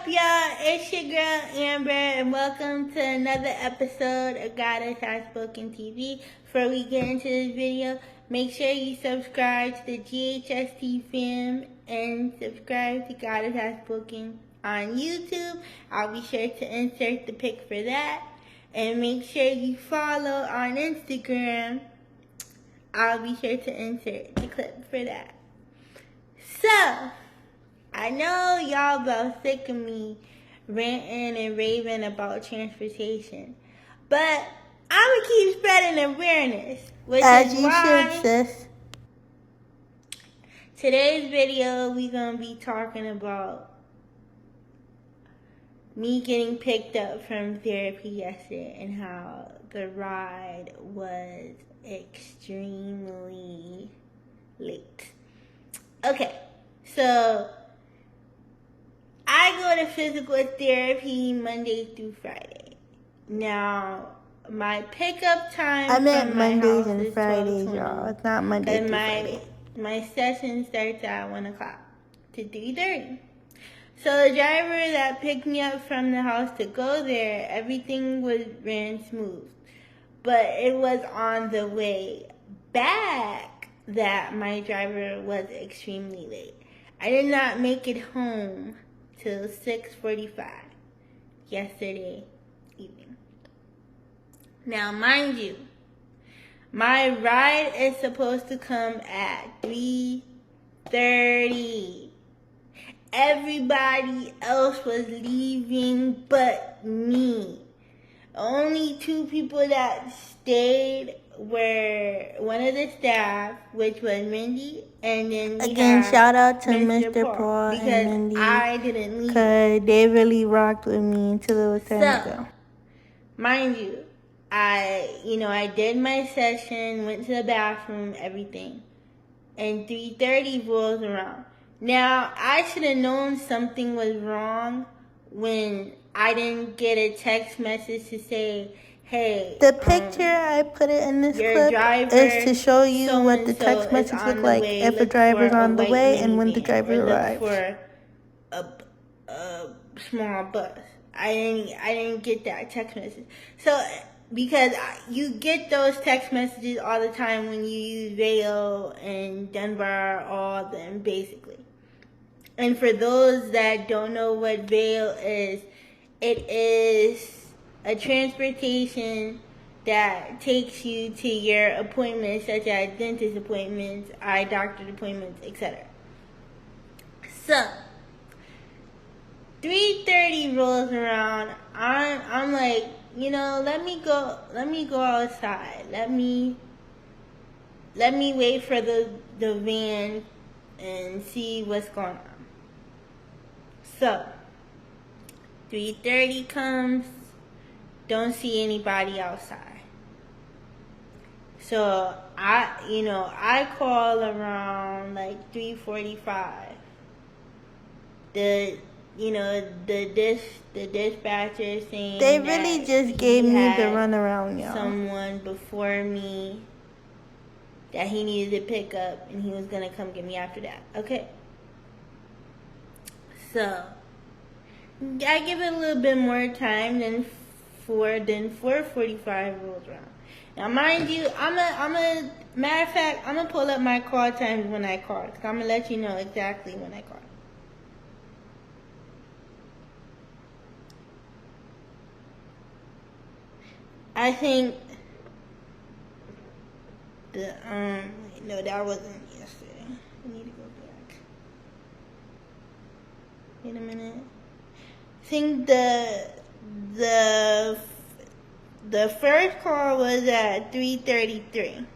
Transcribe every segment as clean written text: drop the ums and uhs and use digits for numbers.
y'all? It's your girl Amber, and welcome to another episode of Goddess Has Spoken TV. Before we get into this video, make sure you subscribe to the GHST fam and subscribe to Goddess Has Spoken on YouTube. I'll be sure to insert the pic for that. And make sure you follow on Instagram. I'll be sure to insert the clip for that. So, I know y'all about sick of me ranting and raving about transportation, but I'm gonna keep spreading awareness, which as is you why should, sis. Today's video we gonna be talking about me getting picked up from therapy yesterday and how the ride was extremely late. Okay, so I go to physical therapy Monday through Friday. Now, my pickup time I meant from my Mondays house and is Fridays, 12:20. y'all. It's not Monday through And Friday. my session starts at 1 o'clock to 3:30. So the driver that picked me up from the house to go there, everything ran smooth. But it was on the way back that my driver was extremely late. I did not make it home till 6:45 yesterday evening. Now, mind you, my ride is supposed to come at 3:30. Everybody else was leaving but me. Only two people that stayed were one of the staff, which was Mindy, and then we Again, have shout out to Mr. Mr. Paul because and Mindy. I didn't leave. Because they really rocked with me until it was time to go. Mind you, I did my session, went to the bathroom, everything, and 3:30 rolls around. Now, I should have known something was wrong when I didn't get a text message to say, hey, The picture I put it in this clip is to show you what the text message looked like if a driver's on the way and when the driver arrives. For a small bus. I didn't get that text message. So, because you get those text messages all the time when you use Vail and Dunbar, all of them, basically. And for those that don't know what Vail is, it is a transportation that takes you to your appointments, such as dentist appointments, eye doctor appointments, etc. So, 3:30 rolls around. I'm like, let me go outside. Let me wait for the van and see what's going on. So, 3:30 comes, don't see anybody outside. So, I call around like 3:45. The dispatcher saying they really just gave me the runaround, y'all. Someone before me that he needed to pick up, and he was gonna come get me after that. Okay. So I give it a little bit more time than 4:45 rolls around. Now, mind you, matter of fact, I'm gonna pull up my call times when I call, because I'm gonna let you know exactly when I call. I think no, that wasn't yesterday. I need to go back. Wait a minute. I think the first call was at 3:33,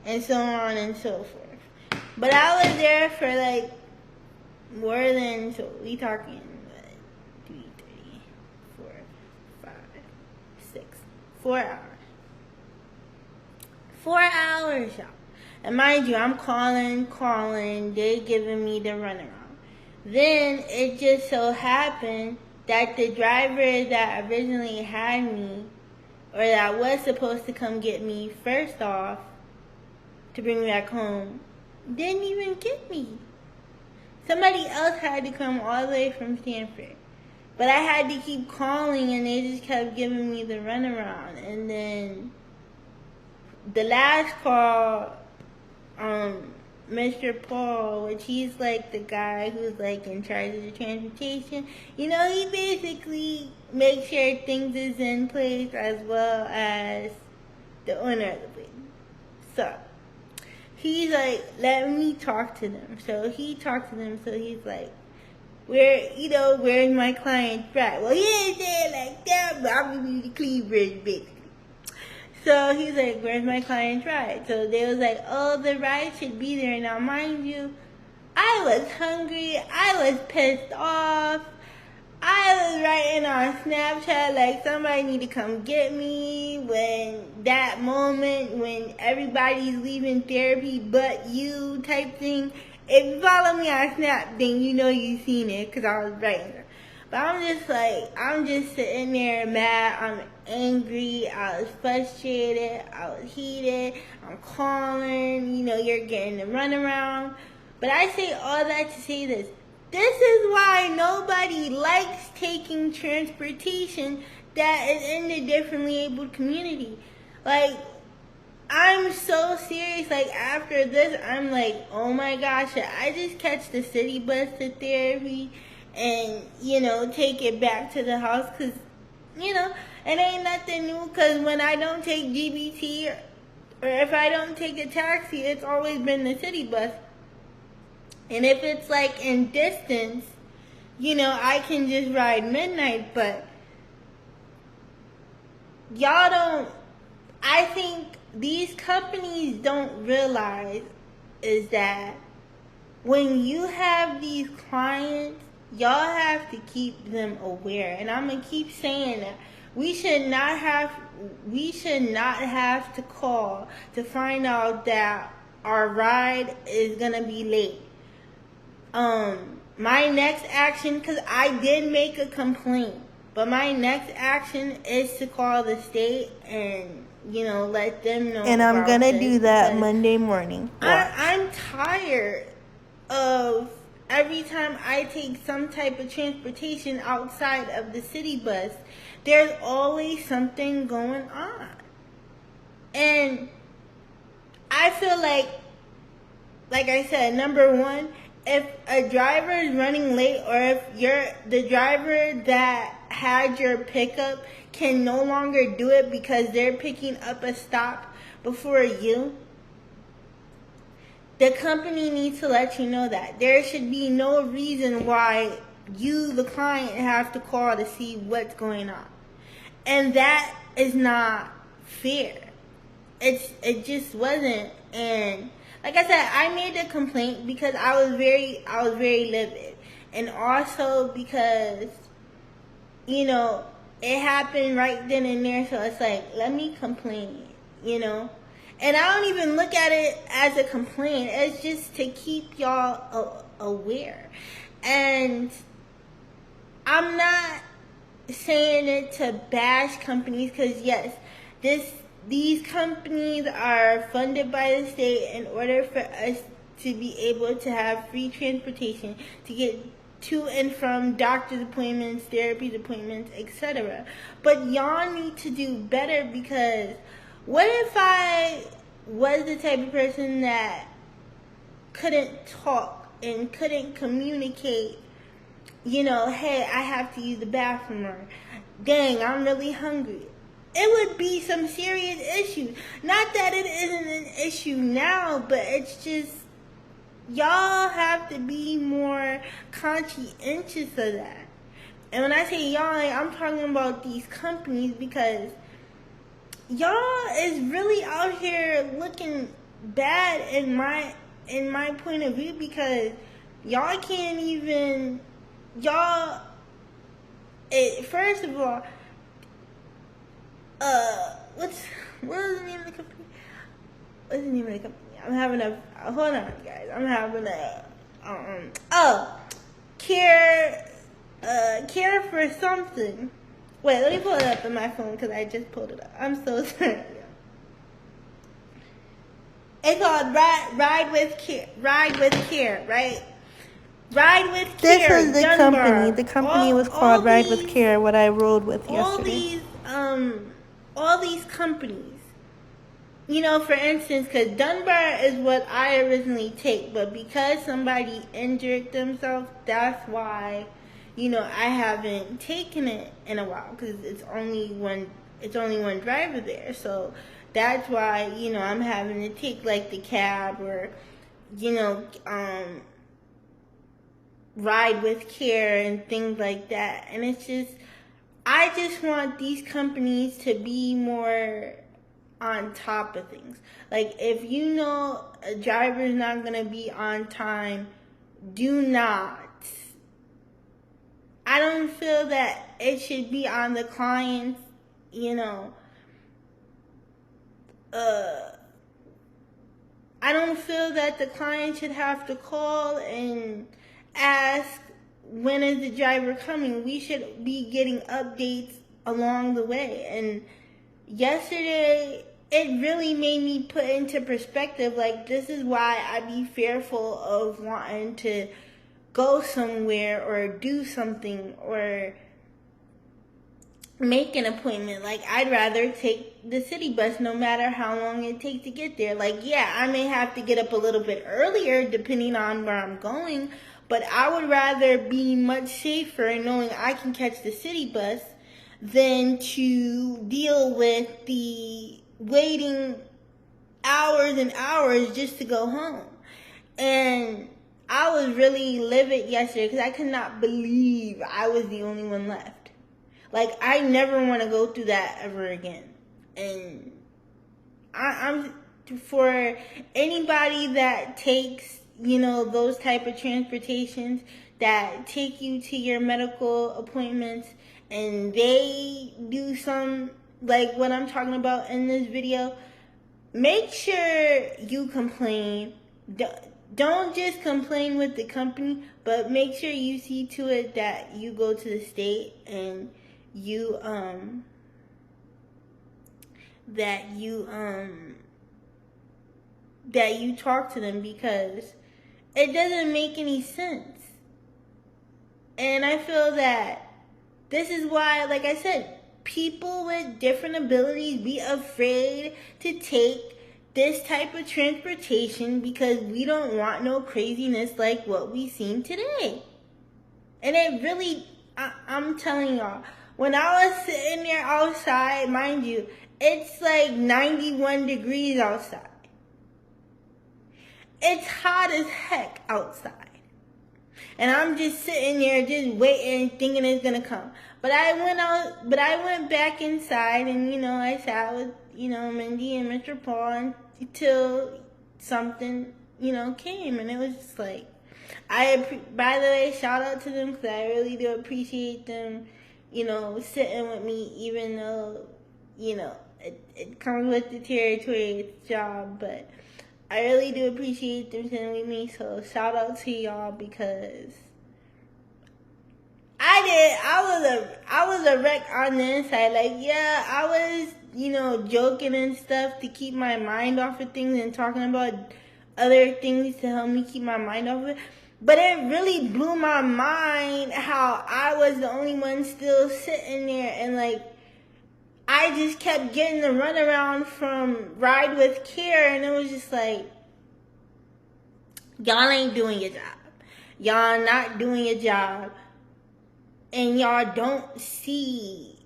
and so on and so forth. But I was there for like more than, so we talking 3:30, 4, 5, 6, 4 hours. 4 hours, y'all. And mind you, I'm calling, they giving me the runaround. Then it just so happened that the driver that originally had me, or that was supposed to come get me first off to bring me back home, didn't even get me. Somebody else had to come all the way from Stanford. But I had to keep calling, and they just kept giving me the runaround. And then the last call, Mr. Paul, which he's like the guy who's like in charge of the transportation, you know, he basically makes sure things is in place as well as the owner of the place. So he's like, let me talk to them. So he talked to them. So he's like, where's my client's ride? Well, he didn't say it like that, but I'm gonna be the cleavage, basically. So he's like, where's my client's ride? So they was like, oh, the ride should be there. Now, mind you, I was hungry. I was pissed off. I was writing on Snapchat like somebody need to come get me when that moment when everybody's leaving therapy but you type thing. If you follow me on Snap, then you know you seen it because I was writing it. But I'm just sitting there mad. I'm angry. I was frustrated. I was heated. I'm calling. You know, you're getting the runaround. But I say all that to say this. This is why nobody likes taking transportation that is in the differently abled community. Like, I'm so serious. Like, after this, I'm like, oh my gosh, should I just catch the city bus to therapy and, you know, take it back to the house? Because, you know, it ain't nothing new. Because when I don't take GBT or if I don't take a taxi, it's always been the city bus. And if it's like in distance, you know, I can just ride midnight. But y'all don't, I think these companies don't realize is that when you have these clients, y'all have to keep them aware. And I'm going to keep saying that. We should not have to call to find out that our ride is going to be late. My next action, because I did make a complaint, but my next action is to call the state and, you know, let them know. And I'm going to do that Monday morning. I'm tired of every time I take some type of transportation outside of the city bus, there's always something going on. And I feel like I said, number one, if a driver is running late or if the driver that had your pickup can no longer do it because they're picking up a stop before you, the company needs to let you know that. There should be no reason why you, the client, have to call to see what's going on. And that is not fair. It just wasn't. And like I said, I made a complaint because I was very livid. And also because, you know, it happened right then and there. So it's like, let me complain, you know. And I don't even look at it as a complaint. It's just to keep y'all aware. And I'm not saying it to bash companies because, yes, these companies are funded by the state in order for us to be able to have free transportation to get to and from doctor's appointments, therapy appointments, etc. But y'all need to do better because what if I was the type of person that couldn't talk and couldn't communicate, you know, hey, I have to use the bathroom, or dang, I'm really hungry. It would be some serious issues. Not that it isn't an issue now, but it's just, y'all have to be more conscientious of that. And when I say y'all, I'm talking about these companies because y'all is really out here looking bad in my point of view because y'all can't even, first of all, what is the name of the company? What's the name of the company? I'm having a, hold on guys, I'm having a, care for something. Wait, let me pull it up on my phone because I just pulled it up. I'm so sorry. It's called Ride with Care, right? Ride with Care. This was the Dunbar. company. The company was called Ride with Care, what I rode with yesterday. All these companies. You know, for instance, because Dunbar is what I originally take, but because somebody injured themselves, that's why, you know, I haven't taken it in a while, because it's only one driver there. So that's why, you know, I'm having to take like the cab or, you know, Ride with Care and things like that. And it's just, I just want these companies to be more on top of things. Like, if you know a driver is not going to be on time, do not. I don't feel that it should be on the clients, you know. I don't feel that the client should have to call and ask, when is the driver coming? We should be getting updates along the way. And yesterday, it really made me put into perspective, like, this is why I be fearful of wanting to go somewhere or do something or make an appointment. Like, I'd rather take the city bus no matter how long it takes to get there. Like, yeah, I may have to get up a little bit earlier depending on where I'm going, but I would rather be much safer knowing I can catch the city bus than to deal with the waiting hours and hours just to go home. And I was really livid yesterday because I could not believe I was the only one left. Like, I never want to go through that ever again. And I'm for anybody that takes, you know, those type of transportations that take you to your medical appointments, and they do some, like what I'm talking about in this video, make sure you complain. Don't just complain with the company, but make sure you see to it that you go to the state and you that you talk to them, because it doesn't make any sense. And I feel that this is why, like I said, people with different abilities be afraid to take this type of transportation, because we don't want no craziness like what we seen today. And it really, I'm telling y'all, when I was sitting there outside, mind you, it's like 91 degrees outside. It's hot as heck outside. And I'm just sitting there just waiting, thinking it's gonna come. But I went back inside, and, you know, I sat with, you know, Mindy and Mr. Paul until something, you know, came. And it was just like, by the way, shout out to them, because I really do appreciate them, you know, sitting with me, even though, you know, it comes with the territory, it's a job, but I really do appreciate them sitting with me. So shout out to y'all, because I was a wreck on the inside. Like, yeah, I was, you know, joking and stuff to keep my mind off of things and talking about other things to help me keep my mind off of it. But it really blew my mind how I was the only one still sitting there, and like, I just kept getting the runaround from Ride with Care, and it was just like, y'all ain't doing your job. Y'all not doing your job. And y'all don't see,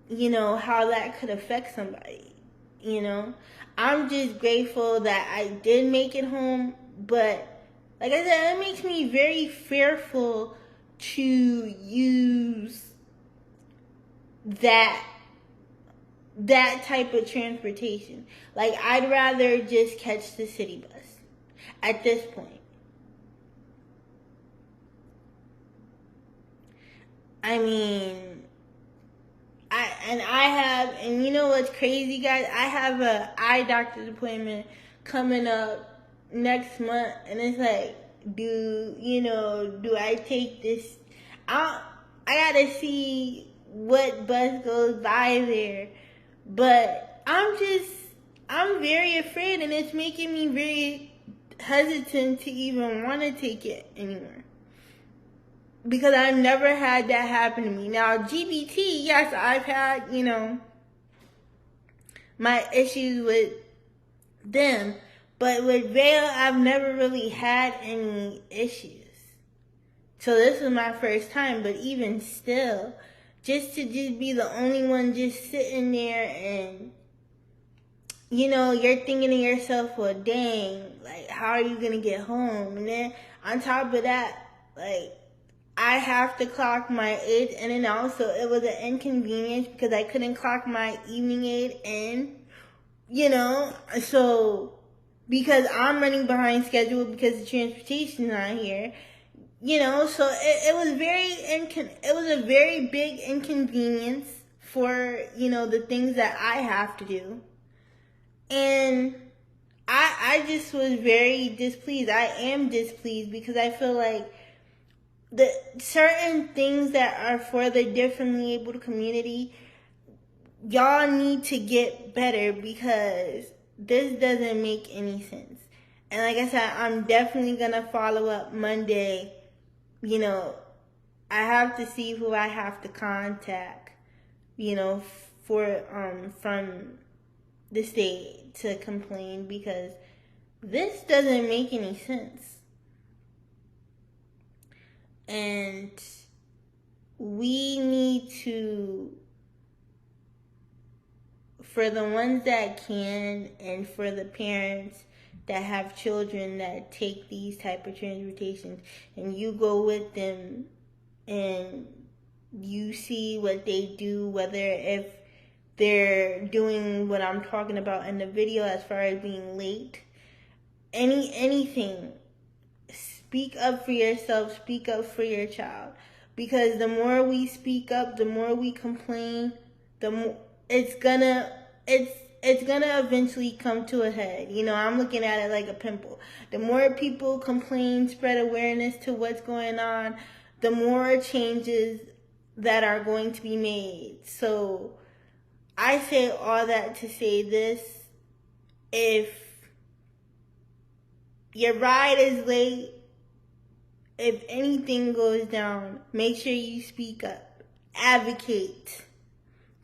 you know, how that could affect somebody, you know. I'm just grateful that I did make it home, but like I said, it makes me very fearful to use that type of transportation. Like, I'd rather just catch the city bus at this point. I mean, and you know what's crazy, guys? I have a eye doctor's appointment coming up next month, and it's like, do I take this? I gotta see what bus goes by there, but I'm very afraid, and it's making me very hesitant to even want to take it anymore. because I've never had that happen to me. Now, GBT, yes, I've had, my issues with them. But with Vale, I've never really had any issues. So this was my first time, but even still, just to be the only one just sitting there and, you're thinking to yourself, well, dang, like, how are you going to get home? And then on top of that, like, I have to clock my aid in and out, so it was an inconvenience because I couldn't clock my evening aid in, so because I'm running behind schedule because the transportation's not here, so it was a very big inconvenience for, the things that I have to do. And I just was very displeased. I am displeased because I feel like the certain things that are for the differently able community, y'all need to get better because this doesn't make any sense. And like I said, I'm definitely going to follow up Monday. I have to see who I have to contact, for from the state to complain because this doesn't make any sense. And we need to, for the ones that can and for the parents that have children that take these type of transportations and you go with them and you see what they do, whether if they're doing what I'm talking about in the video as far as being late, anything, speak up for yourself, speak up for your child. Because the more we speak up, the more we complain, the more it's gonna eventually come to a head. I'm looking at it like a pimple. The more people complain, spread awareness to what's going on, the more changes that are going to be made. So I say all that to say this. If your ride is late, if anything goes down, make sure you speak up. Advocate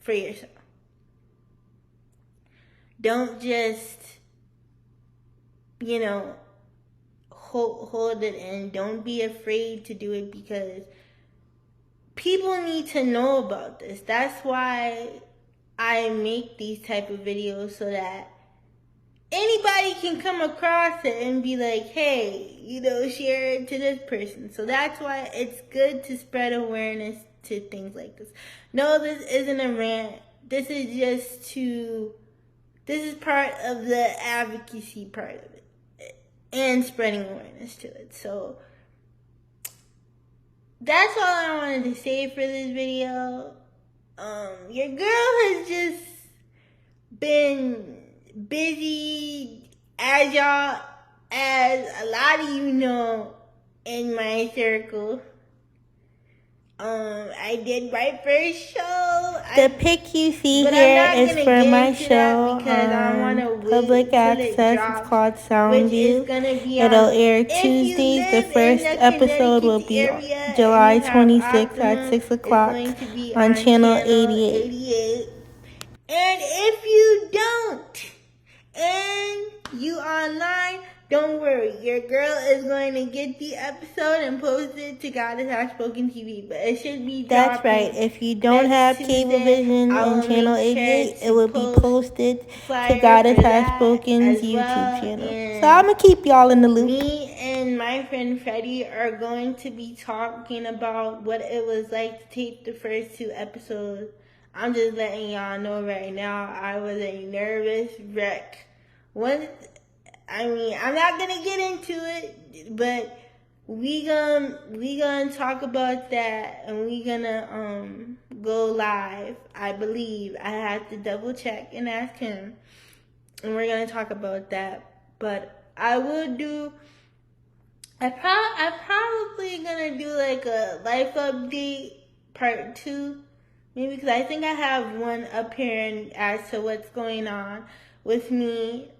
for yourself. Don't just, hold it in. Don't be afraid to do it because people need to know about this. That's why I make these type of videos so that anybody can come across it and be like, hey, share it to this person. So that's why it's good to spread awareness to things like this. No, this isn't a rant. This is part of the advocacy part of it and spreading awareness to it. So that's all I wanted to say for this video. Your girl has just been busy, as a lot of you know, in my circle. I did my first show. The pic you see here is for my show on public access. It's called Soundview. It'll air Tuesdays. The first episode will be July 26th at 6 o'clock on Channel 88. And if you don't, and you online, don't worry. Your girl is going to get the episode and post it to Goddess Outspoken TV. But it should be That's right. If you don't have Cablevision and Channel 88, it will be posted to Goddess Outspoken's YouTube channel. So I'm going to keep y'all in the loop. Me and my friend Freddie are going to be talking about what it was like to tape the first 2 episodes. I'm just letting y'all know right now, I was a nervous wreck. I'm not gonna get into it, but we gonna talk about that, and we gonna go live. I believe I have to double check and ask him, and we're gonna talk about that. But I probably gonna do like a life update part 2. Maybe because I think I have one up here as to what's going on with me.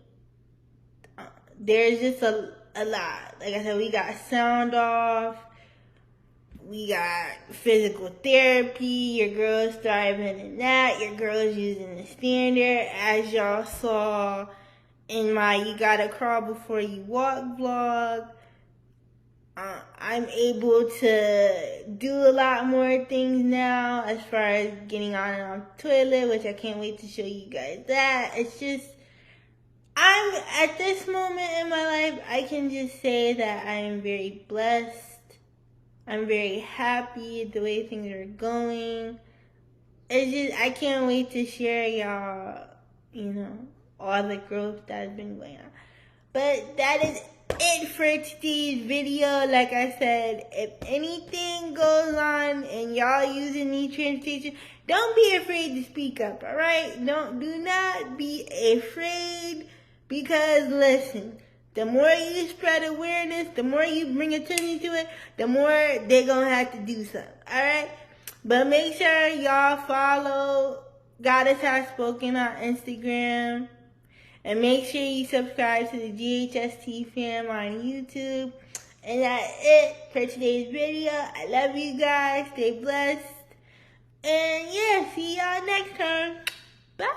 There's just a lot. Like I said, we got sound off. we got physical therapy. Your girl's thriving in that. Your girl's using the standard, as y'all saw in my You Gotta Crawl Before You Walk vlog. I'm able to do a lot more things now as far as getting on and off the toilet, which I can't wait to show you guys that. It's just, I'm at this moment in my life, I can just say that I am very blessed. I'm very happy the way things are going. It's just, I can't wait to share y'all, all the growth that's been going on. But that is it for today's video. Like I said, if anything goes on and y'all using these transportation, don't be afraid to speak up, alright? Do not be afraid, because listen, the more you spread awareness, the more you bring attention to it, the more they're gonna have to do something, alright? But make sure y'all follow Goddess Has Spoken on Instagram. And make sure you subscribe to the GHST fam on YouTube. And that's it for today's video. I love you guys. Stay blessed. And yeah, see y'all next time. Bye.